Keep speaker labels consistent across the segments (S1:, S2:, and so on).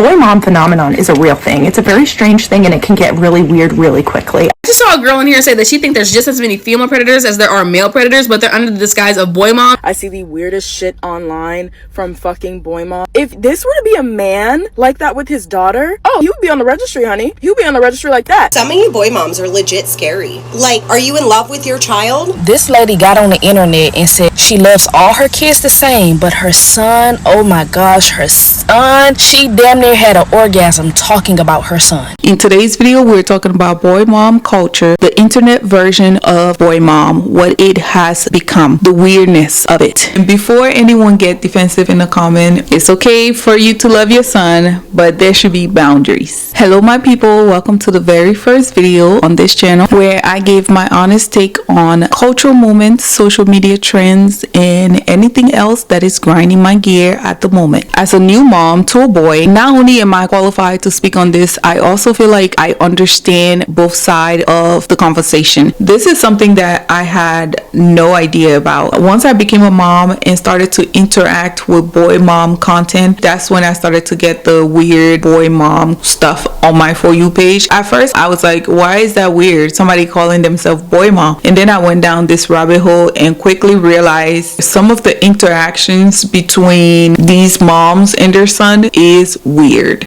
S1: Boy mom phenomenon is a real thing. It's a very strange thing, and it can get really weird really quickly.
S2: I just saw a girl in here say that she thinks there's just as many female predators as there are male predators, but they're under the disguise of boy mom.
S3: I see the weirdest shit online from fucking boy mom. If this were to be a man like that with his daughter, oh, he would be on the registry, honey. He would be on the registry like that.
S4: Some of you boy moms are legit scary. Like, are you in love with your child?
S5: This lady got on the internet and said she loves all her kids the same, but her son, oh my gosh, her son, she damn near had an orgasm talking about her son.
S6: In today's video, we're talking about boy mom culture, the internet version of boy mom, what it has become, the weirdness of it. And before anyone get defensive in the comment, it's okay for you to love your son, but there should be boundaries. Hello my people, welcome to the very first video on this channel where I gave my honest take on cultural moments, social media trends, and anything else that is grinding my gear at the moment. As a new mom to a boy, not only am I qualified to speak on this, I also feel like I understand both sides of the conversation. This is something that I had no idea about. Once I became a mom and started to interact with boy mom content, that's when I started to get the weird boy mom stuff on my For You page. At first I was like, why is that weird? Somebody calling themselves boy mom. And then I went down this rabbit hole and quickly realized some of the interactions between these moms and their son is weird.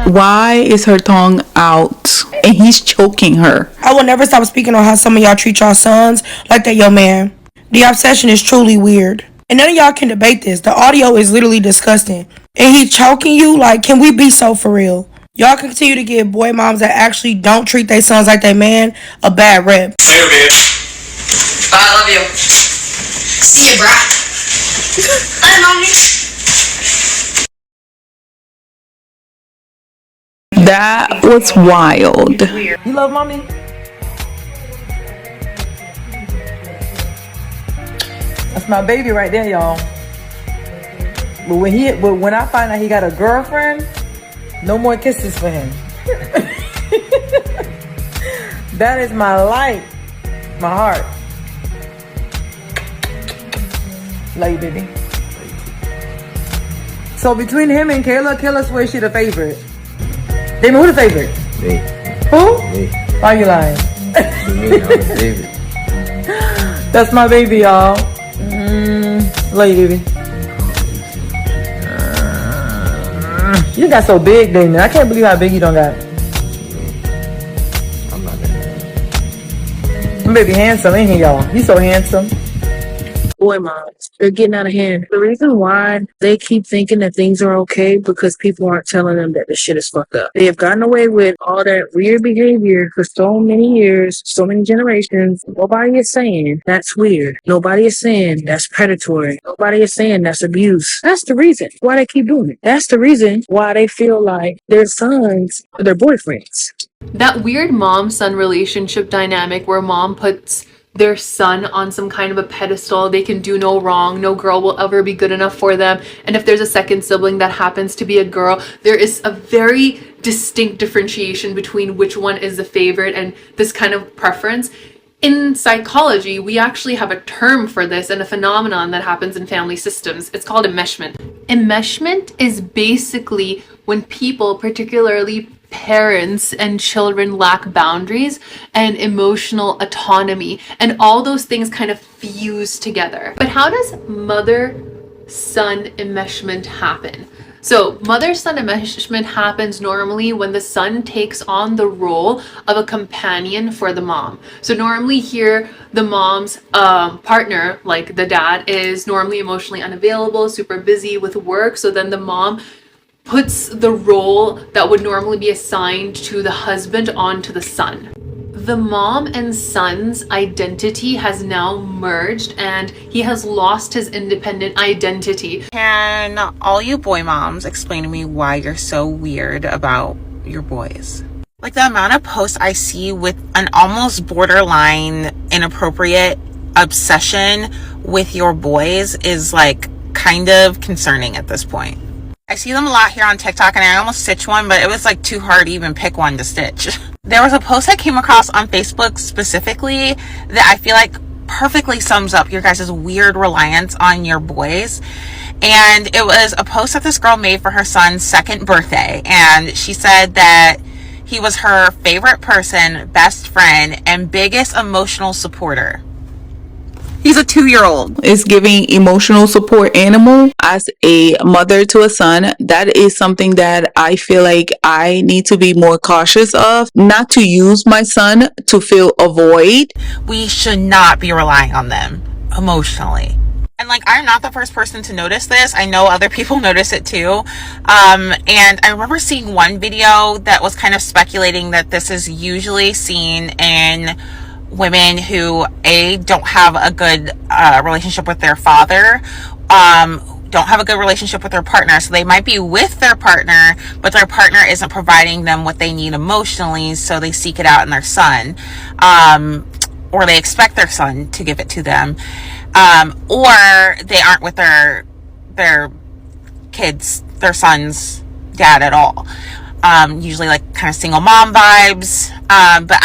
S6: Why is her tongue out and he's choking her?
S7: I will never stop speaking on how some of y'all treat y'all sons like that, yo man. The obsession is truly weird. And none of y'all can debate this. The audio is literally disgusting. And he choking you? Like, can we be so for real? Y'all continue to give boy moms that actually don't treat their sons like they man a bad rep.
S8: Later, bitch. Bye, I love you. See you, brah. Bye, mommy.
S6: That was wild.
S9: You love mommy? That's my baby right there, y'all. But when I find out he got a girlfriend, no more kisses for him. That is my light, my heart. Love you, baby. So between him and Kayla swears she the favorite. Damon, who the favorite?
S10: Me.
S9: Who?
S10: Me.
S9: Why you lying?
S10: Me, I'm the favorite.
S9: That's my baby, y'all. Love you, baby. You got so big, Damon. I can't believe how big you don't got.
S10: I'm not that.
S9: My baby handsome, ain't he, y'all? He's so handsome.
S5: Boy moms, they're getting out of hand. The reason why they keep thinking that things are okay because people aren't telling them that the shit is fucked up. They have gotten away with all that weird behavior for so many years, so many generations. Nobody is saying that's weird. Nobody is saying that's predatory. Nobody is saying that's abuse. That's the reason why they keep doing it. That's the reason why they feel like their sons are their boyfriends.
S11: That weird mom-son relationship dynamic where mom puts their son on some kind of a pedestal. They can do no wrong. No girl will ever be good enough for them. And if there's a second sibling that happens to be a girl, there is a very distinct differentiation between which one is the favorite and this kind of preference. In psychology, we actually have a term for this and a phenomenon that happens in family systems. It's called enmeshment. Enmeshment is basically when people, particularly parents and children, lack boundaries and emotional autonomy, and all those things kind of fuse together. But how does mother-son enmeshment happen? So mother-son enmeshment happens normally when the son takes on the role of a companion for the mom. So normally here, the mom's partner, like the dad, is normally emotionally unavailable, super busy with work. So then the mom puts the role that would normally be assigned to the husband onto the son. The mom and son's identity has now merged and he has lost his independent identity.
S12: Can all you boy moms explain to me why you're so weird about your boys? Like, the amount of posts I see with an almost borderline inappropriate obsession with your boys is like kind of concerning at this point. I see them a lot here on TikTok and I almost stitched one, but it was like too hard to even pick one to stitch. There was a post I came across on Facebook specifically that I feel like perfectly sums up your guys' weird reliance on your boys. And it was a post that this girl made for her son's 2nd birthday. And she said that he was her favorite person, best friend, and biggest emotional supporter. He's a 2-year-old.
S6: Is giving emotional support animal. As a mother to a son, that is something that I feel like I need to be more cautious of, not to use my son to fill a void.
S12: We should not be relying on them emotionally. And like, I'm not the first person to notice this. I know other people notice it too. And I remember seeing one video that was kind of speculating that this is usually seen in women who don't have a good relationship with their father, don't have a good relationship with their partner. So they might be with their partner, but their partner isn't providing them what they need emotionally, so they seek it out in their son, or they expect their son to give it to them, or they aren't with their kids, their son's dad at all. Usually like kind of single mom vibes, but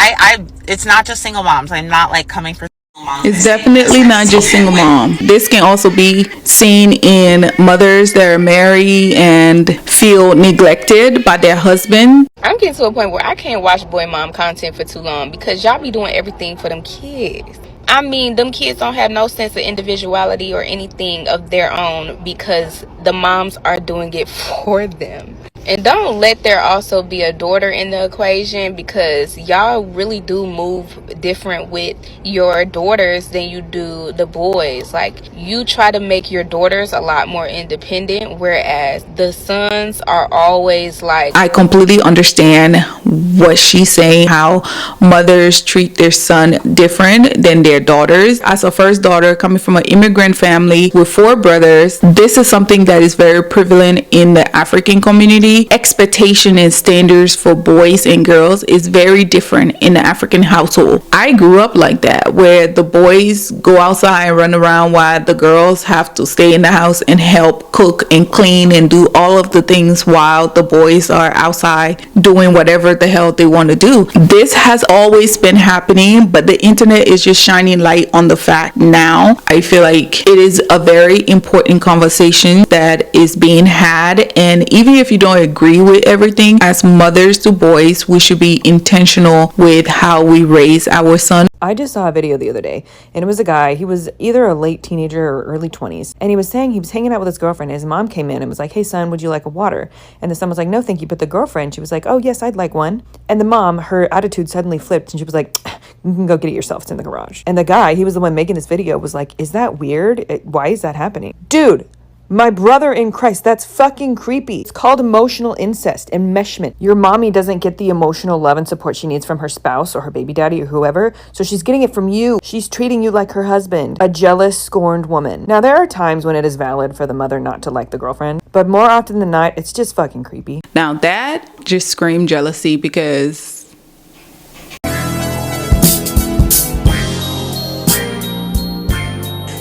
S12: it's not just single moms. I'm not like coming for single moms.
S6: It's definitely not just single mom. This can also be seen in mothers that are married and feel neglected by their husband.
S13: I'm getting to a point where I can't watch boy mom content for too long because y'all be doing everything for them kids. I mean, them kids don't have no sense of individuality or anything of their own because the moms are doing it for them. And don't let there also be a daughter in the equation, because y'all really do move different with your daughters than you do the boys. Like, you try to make your daughters a lot more independent, whereas the sons are always like...
S6: I completely understand what she's saying, how mothers treat their son different than their daughters. As a first daughter coming from an immigrant family with 4 brothers, this is something that is very prevalent in the African community. Expectation and standards for boys and girls is very different in the African household. I grew up like that, where the boys go outside and run around while the girls have to stay in the house and help cook and clean and do all of the things while the boys are outside doing whatever the hell they want to do. This has always been happening, but the internet is just shining light on the fact now. I feel like it is a very important conversation that is being had, and even if you don't agree with everything, as mothers to boys, we should be intentional with how we raise our son.
S14: I just saw a video the other day, and it was a guy. He was either a late teenager or early 20s, and he was saying he was hanging out with his girlfriend, and his mom came in and was like, "Hey son, would you like a water?" And the son was like, "No thank you." But the girlfriend, she was like, "Oh yes, I'd like one." And the mom, her attitude suddenly flipped, and she was like, "You can go get it yourself, it's in the garage." And the guy, he was the one making this video, was like, "Is that weird? Why is that happening?" Dude, my brother in Christ, that's fucking creepy. It's called emotional incest, enmeshment. Your mommy doesn't get the emotional love and support she needs from her spouse or her baby daddy or whoever, so she's getting it from you. She's treating you like her husband, a jealous, scorned woman. Now, there are times when it is valid for the mother not to like the girlfriend, but more often than not, it's just fucking creepy.
S6: Now, that just screamed jealousy, because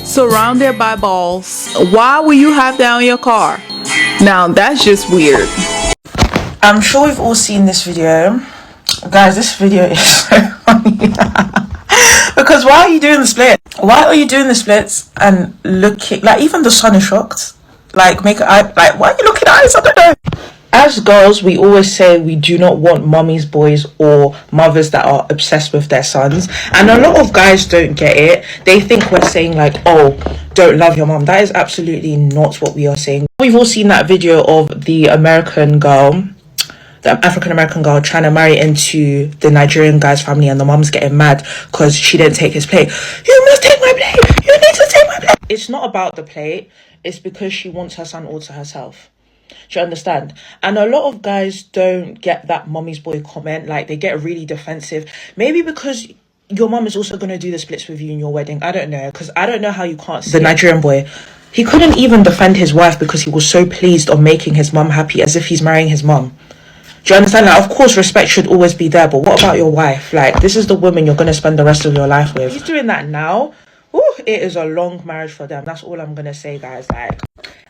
S6: surrounded by balls, why will you have that on your car? Now that's just weird.
S15: I'm sure we've all seen this video. Guys, this video is so funny. Because why are you doing the split? Why are you doing the splits and looking like, even the son is shocked? Like, make an eye, like, why are you looking at eyes? I don't know. As girls, we always say we do not want mummies, boys, or mothers that are obsessed with their sons. And a lot of guys don't get it. They think we're saying like, oh, don't love your mom. That is absolutely not what we are saying. We've all seen that video of the American girl, the African-American girl, trying to marry into the Nigerian guy's family, and the mom's getting mad because she didn't take his plate. You must take my plate. You need to take my plate. It's not about the plate. It's because she wants her son all to herself. Do you understand? And a lot of guys don't get that mommy's boy comment. Like, they get really defensive. Maybe because your mom is also going to do the splits with you in your wedding. I don't know. Because I don't know how you can't see. The Nigerian boy, he couldn't even defend his wife because he was so pleased on making his mum happy, as if he's marrying his mum. Do you understand? Like, of course, respect should always be there. But what about your wife? Like, this is the woman you're going to spend the rest of your life with. He's doing that now. Ooh, it is a long marriage for them. That's all I'm going to say, guys. Like,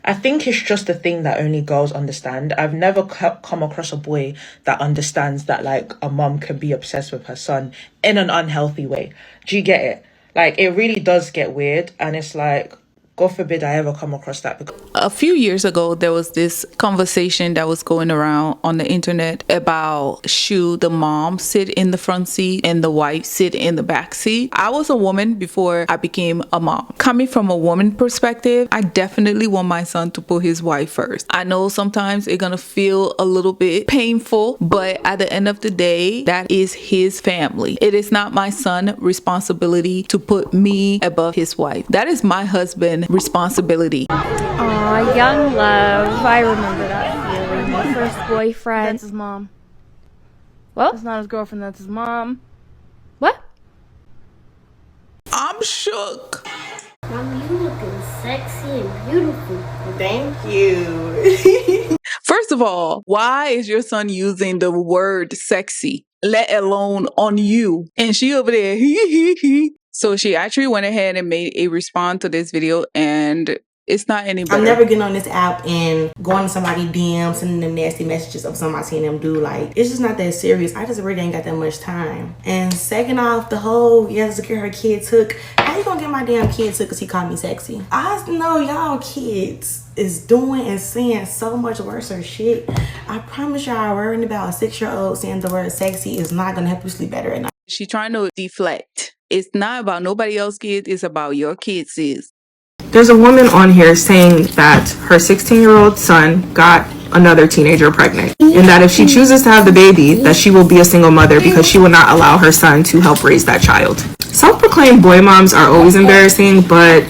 S15: I think it's just a thing that only girls understand. I've never come across a boy that understands that, like, a mum can be obsessed with her son in an unhealthy way. Do you get it? Like, it really does get weird, and it's like, God forbid I ever come across that. Because
S6: a few years ago, there was this conversation that was going around on the internet about should the mom sit in the front seat and the wife sit in the back seat. I was a woman before I became a mom. Coming from a woman perspective, I definitely want my son to put his wife first. I know sometimes it's gonna feel a little bit painful, but at the end of the day, that is his family. It is not my son's responsibility to put me above his wife. That is my husband's responsibility.
S16: Aw, young love. I remember that feeling. My first boyfriend.
S3: That's his mom.
S16: What?
S3: That's not his girlfriend, that's his mom.
S16: What?
S6: I'm shook.
S17: Mom, you looking sexy and beautiful.
S4: Thank you.
S6: First of all, why is your son using the word sexy, let alone on you? And she over there, So she actually went ahead and made a response to this video, and it's not any better.
S18: I'm never getting on this app and going to somebody's DM, sending them nasty messages of something I seen them do. Like, it's just not that serious. I just really ain't got that much time. And second off, the whole, yes, secure her kid took. How you gonna get my damn kid took because he called me sexy? I know y'all kids is doing and saying so much worse or shit. I promise y'all, worrying about a 6-year-old saying the word sexy is not gonna help you sleep better at night.
S6: She's trying to deflect. It's not about nobody else's kids, it's about your kids' sis.
S3: There's a woman on here saying that her 16-year-old son got another teenager pregnant, and that if she chooses to have the baby, that she will be a single mother because she will not allow her son to help raise that child. Self-proclaimed boy moms are always embarrassing, but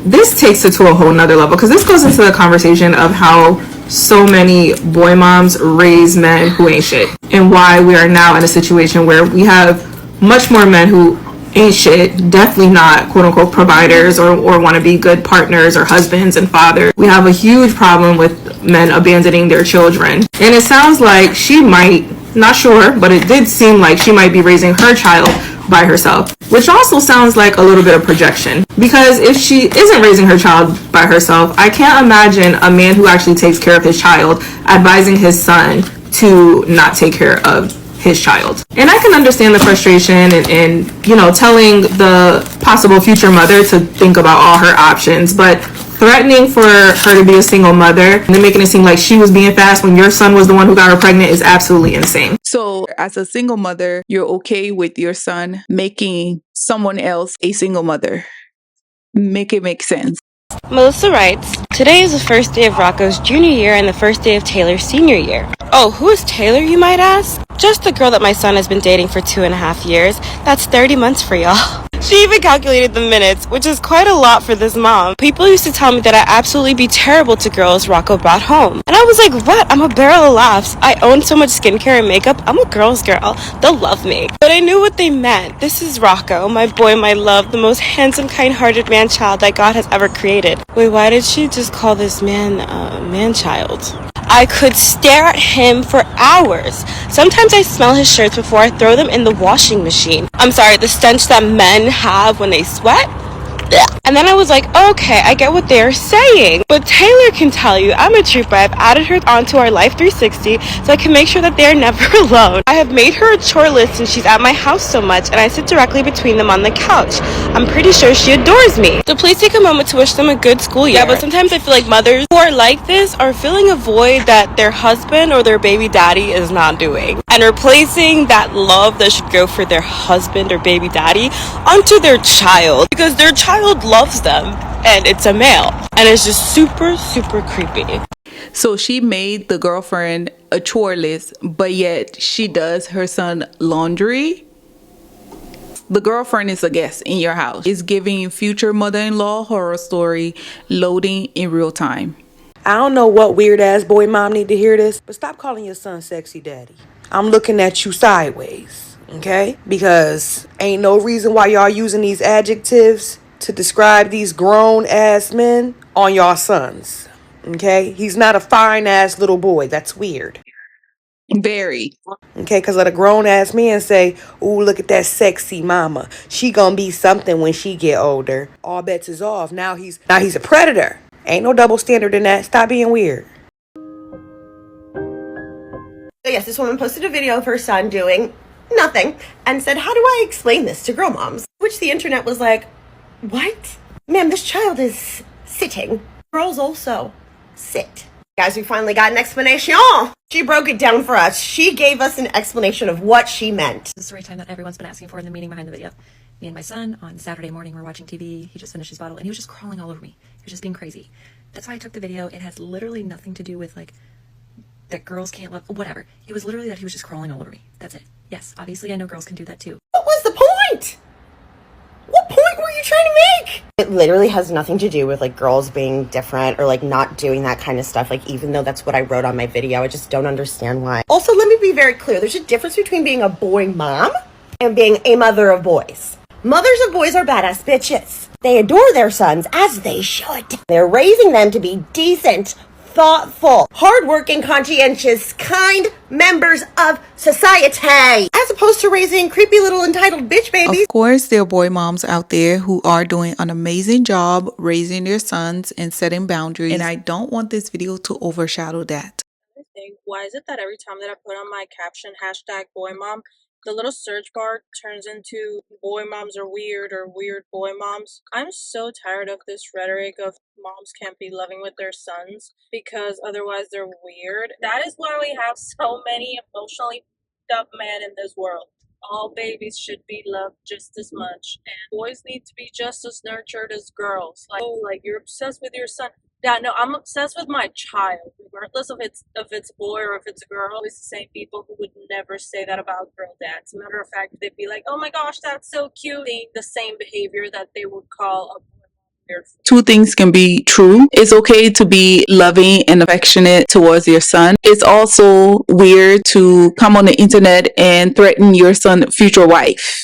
S3: this takes it to a whole nother level, because this goes into the conversation of how so many boy moms raise men who ain't shit, and why we are now in a situation where we have much more men who ain't shit, definitely not quote-unquote providers or want to be good partners or husbands and fathers. We have a huge problem with men abandoning their children, and it sounds like she might, not sure, but it did seem like she might be raising her child by herself, which also sounds like a little bit of projection, because if she isn't raising her child by herself, I can't imagine a man who actually takes care of his child advising his son to not take care of his child. And I can understand the frustration and you know, telling the possible future mother to think about all her options, but threatening for her to be a single mother and then making it seem like she was being fast when your son was the one who got her pregnant is absolutely insane.
S6: So as a single mother, you're okay with your son making someone else a single mother. Make it make sense.
S19: Melissa writes, today is the first day of Rocco's junior year and the first day of Taylor's senior year. Oh, who is Taylor, you might ask? Just the girl that my son has been dating for 2.5 years. That's 30 months for y'all. She even calculated the minutes, which is quite a lot for this mom. People used to tell me that I'd absolutely be terrible to girls Rocco brought home. And I was like, what? I'm a barrel of laughs. I own so much skincare and makeup. I'm a girl's girl. They'll love me. But I knew what they meant. This is Rocco, my boy, my love, the most handsome, kind-hearted man-child that God has ever created. Wait, why did she just call this man, man-child? I could stare at him for hours. Sometimes I smell his shirts before I throw them in the washing machine. I'm sorry, the stench that men have when they sweat. And then I was like, okay, I get what they're saying. But Taylor can tell you, I'm a trooper. I've added her onto our Life 360 so I can make sure that they're never alone. I have made her a chore list since she's at my house so much, and I sit directly between them on the couch. I'm pretty sure she adores me. So please take a moment to wish them a good school year. Yeah, but sometimes I feel like mothers who are like this are filling a void that their husband or their baby daddy is not doing, and replacing that love that should go for their husband or baby daddy onto their child, because their child loves them and it's a male, and it's just super, super creepy.
S6: So she made the girlfriend a chore list, but yet she does her son laundry. The girlfriend is a guest in your house. It's giving future mother-in-law horror story loading in real time.
S7: I don't know what weird ass boy mom need to hear this, but stop calling your son sexy daddy. I'm looking at you sideways, okay? Because ain't no reason why y'all using these adjectives to describe these grown ass men on y'all sons, okay? He's not a fine ass little boy. That's weird.
S6: Very.
S7: Okay, because let a grown ass man say, ooh, look at that sexy mama. She gonna be something when she get older. All bets is off. Now he's a predator. Ain't no double standard in that. Stop being weird.
S4: So yes, this woman posted a video of her son doing nothing, and said, how do I explain this to girl moms? Which the internet was like, what? Ma'am, this child is sitting. Girls also sit. Guys, we finally got an explanation. She broke it down for us. She gave us an explanation of what she meant.
S20: The story time that everyone's been asking for in the meaning behind the video. Me and my son on Saturday morning we're watching TV. He just finished his bottle and he was just crawling all over me. He was just being crazy. That's why I took the video. It has literally nothing to do with like that girls can't love, whatever. It was literally that he was just crawling all over me. That's it. Yes, obviously I know girls can do that too.
S4: What was the point? What point were you trying to make? It literally has nothing to do with like girls being different or like not doing that kind of stuff. Like even though that's what I wrote on my video, I just don't understand why. Also, let me be very clear. There's a difference between being a boy mom and being a mother of boys. Mothers of boys are badass bitches. They adore their sons as they should. They're raising them to be decent, thoughtful, hardworking, conscientious, kind members of society, as opposed to raising creepy little entitled bitch babies.
S6: Of course, there are boy moms out there who are doing an amazing job raising their sons and setting boundaries, and I don't want this video to overshadow that.
S21: Why is it that every time that I put on my caption #boymom, the little search bar turns into boy moms are weird or weird boy moms? I'm so tired of this rhetoric of moms can't be loving with their sons because otherwise they're weird. That is why we have so many emotionally fucked up men in this world. All babies should be loved just as much, and boys need to be just as nurtured as girls. Like, oh, like you're obsessed with your son. Yeah, no, I'm obsessed with my child, regardless of if it's a boy or if it's a girl. It's the same people who would never say that about girl dads. As a matter of fact, they'd be like, oh my gosh, that's so cute. The same behavior that they would call a boy.
S6: Two things can be true. It's okay to be loving and affectionate towards your son. It's also weird to come on the internet and threaten your son's future wife.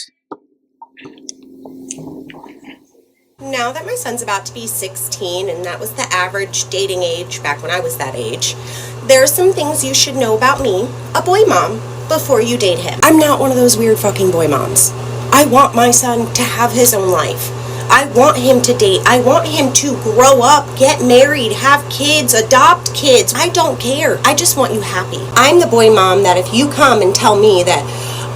S4: Now that my son's about to be 16, and that was the average dating age back when I was that age, there are some things you should know about me, a boy mom, before you date him. I'm not one of those weird fucking boy moms. I want my son to have his own life. I want him to date. I want him to grow up, get married, have kids, adopt kids. I don't care. I just want you happy. I'm the boy mom that if you come and tell me that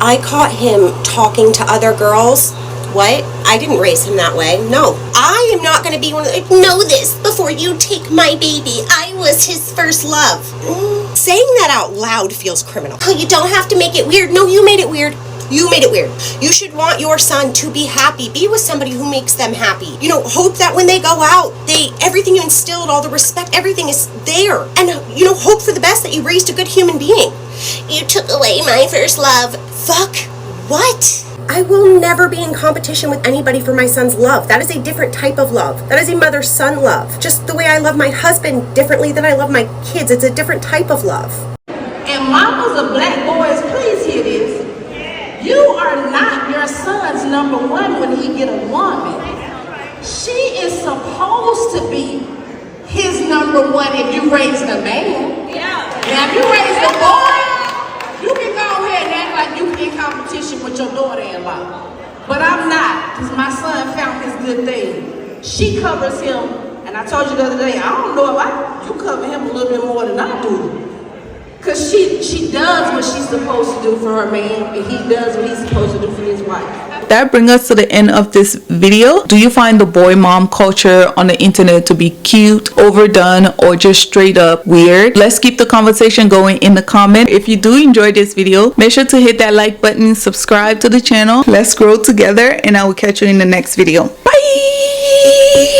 S4: I caught him talking to other girls, what? I didn't raise him that way. No. I am not going to be one of the, know this before you take my baby. I was his first love. Saying that out loud feels criminal. Oh, you don't have to make it weird. No, you made it weird. You made it weird. You should want your son to be happy. Be with somebody who makes them happy. You know, hope that when they go out, everything you instilled, all the respect, everything is there. And, you know, hope for the best that you raised a good human being. You took away my first love. Fuck. What? I will never be in competition with anybody for my son's love. That is a different type of love. That is a mother-son love. Just the way I love my husband differently than I love my kids. It's a different type of love.
S22: And mamas of black boys, please hear this. You are not your son's number one when he get a woman. She is supposed to be his number one if you raise the man. Now if you raise the boy, you can go ahead and act like you in competition with your daughter-in-law. But I'm not, because my son found his good thing. She covers him, and I told you the other day, I don't know if you cover him a little bit more than I do. Because she does what she's supposed to do for her man, and he does what he's supposed to do for his wife.
S6: That brings us to the end of this video. Do you find the boy mom culture on the internet to be cute, overdone, or just straight up weird? Let's keep the conversation going in the comment. If you do enjoy this video, make sure to hit that like button, subscribe to the channel. Let's grow together, and I will catch you in the next video. Bye!